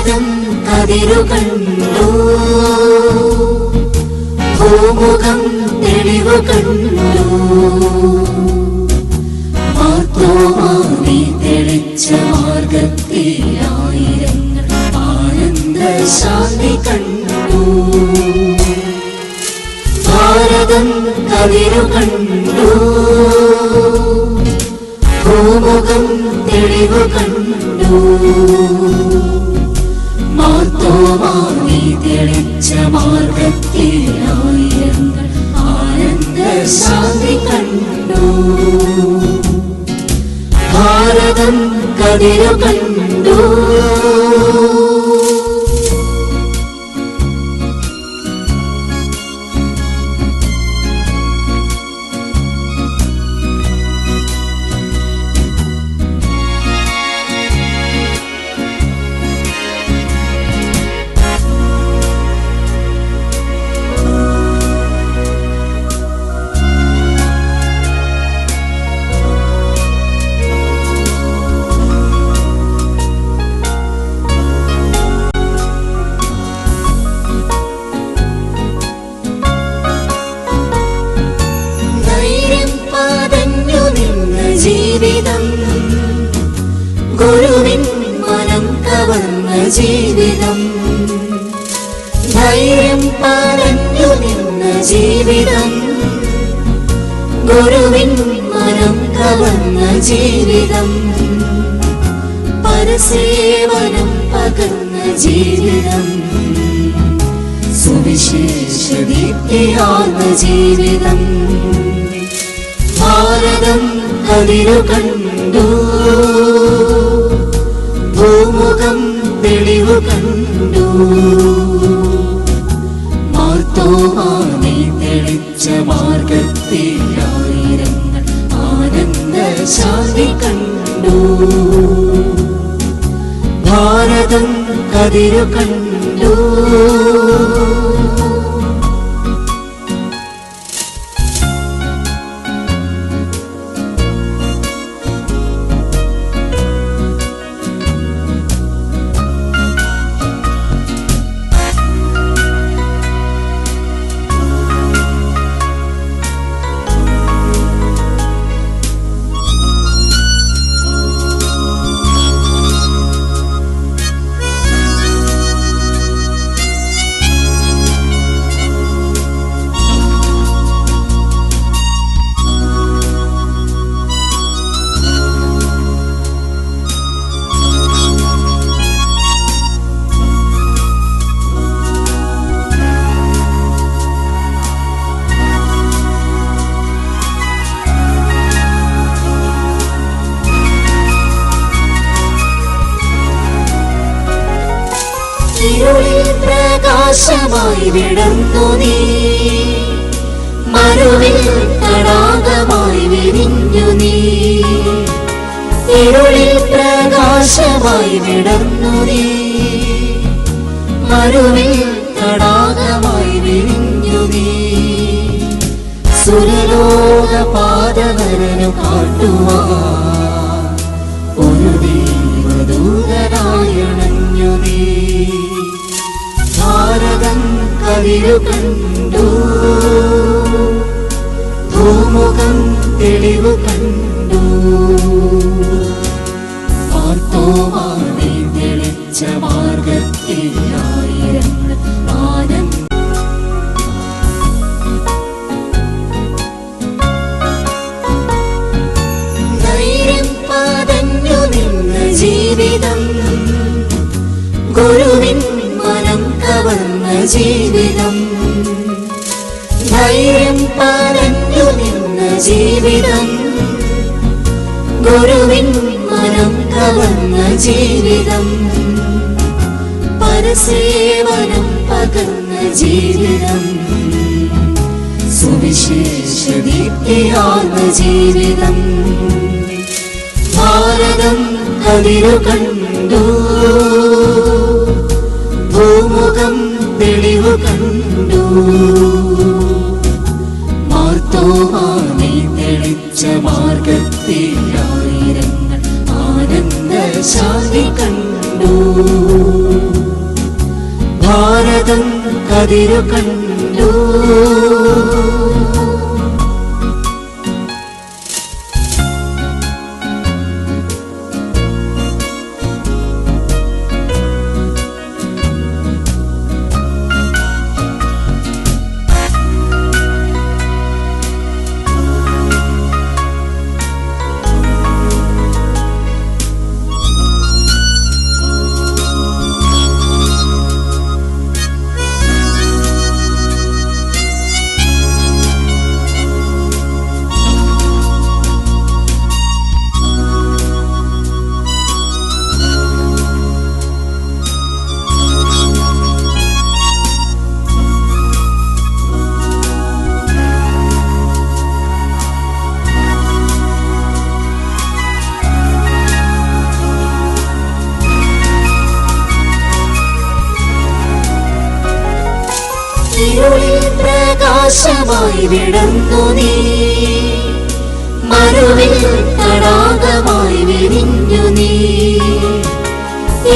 ഭാരതം കതിരു കണ്ടു, ഭൂമുഖം തെളിവു കണ്ടു. മാർത്തോമാവി തെളിച്ച മാർഗത്തിൽ ആയിരങ്ങൾ ആനന്ദ ശാന്തി കണ്ടു. ഭാരതം കതിരു കണ്ടു, ഭൂമുഖം തെളിവു കണ്ടു. മാർത്തോമാവി തെളിച്ച മാർഗത്തിൽ ആയിരങ്ങൾ ആനന്ദ ശാന്തി കണ്ടു. ഭാരതം കതിരു കണ്ടു. ഗുരുവിൻ മനം കവർന്ന ജീവിതം, ധൈര്യം പറഞ്ഞു നിന്ന ജീവിതം. ഗുരുവിൻ മനം കവർന്ന ജീവിതം, പരസേവനം പകർന്ന ജീവിതം. സുവിശേഷ ദീപ്തിയാർന്ന ജീവിതം. ഭാരതം കതിരു കണ്ടു, ഭൂമുഖം തെളിവു കണ്ടു. മാർത്തോമാവി തെളിച്ച മാർഗത്തിൽ ആയിരങ്ങൾ ആനന്ദ ശാന്തി കണ്ടു. ഭാരതം കതിരു കണ്ടു. ഇരുളിൽ പ്രകാശമായി വിടർന്നു നീ, മരുവിൽ തടാകമായി വിരിഞ്ഞു നീ. ഇരുളിൽ പ്രകാശമായി വിടർന്നു നീ, മരുവിൽ തടാകമായി വിരിഞ്ഞു നീ. സുരലോക പാദവരനു കാട്ടുവാൻ ഒരു ദൈവദൂതനായണഞ്ഞു നീ. ഭാരതം കതിരു കണ്ടു, ഭൂമുഖം തെളിവു കണ്ടു. മാർത്തോമാവി തെളിച്ച മാർഗത്തിൽ ആയിരങ്ങൾ ആനന്ദ. ധൈര്യം പതഞ്ഞു നിന്ന ജീവിതം, ഗുരുവിൻ മനം കവർന്ന ജീവിതം. ധൈര്യം പറഞ്ഞു നിന്ന ജീവിതം, ഗുരുവിൻ മനം കവർന്ന ജീവിതം. പരസേവനം പകർന്ന ജീവിതം. സുവിശേഷ ദീപ്തിയാർന്ന ജീവിതം. ഭാരതം കതിരു കണ്ടു, ഭൂമുഖം തെളിവു കണ്ടു. മാർത്തോമാവി തെളിച്ച മാർഗത്തിൽ ആയിരങ്ങൾ ആനന്ദ ശാന്തി കണ്ടു. ഭാരതം കതിരു കണ്ടു. ഇരുളിൽ പ്രകാശമായി വിടർന്നു നീ, മരുവിൽ തടാകമായി വിരിഞ്ഞു നീ.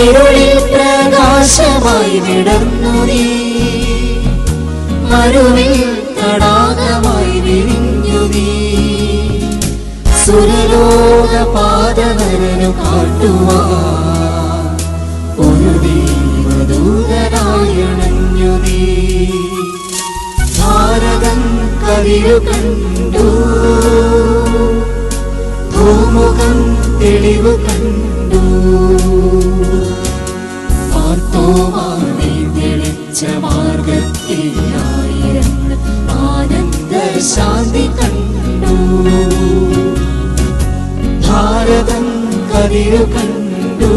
ഇരുളിൽ പ്രകാശമായി വിടർന്നു നീ, മരുവിൽ തടാകമായി വിരിഞ്ഞു നീ. സുരലോക പാദവരനു കാട്ടുവാൻ ഒരു ദൈവദൂതനായണഞ്ഞു നീ. ഭാരതം കതിരു കണ്ടു, ഭൂമുഖം തെളിവു കണ്ടു. പാർത്തോമാനെ തെളിച്ച മാർഗത്തിലായിരങ്ങൾ ആനന്ദ ശാന്തി കണ്ടു. ഭാരതം കതിരു കണ്ടു.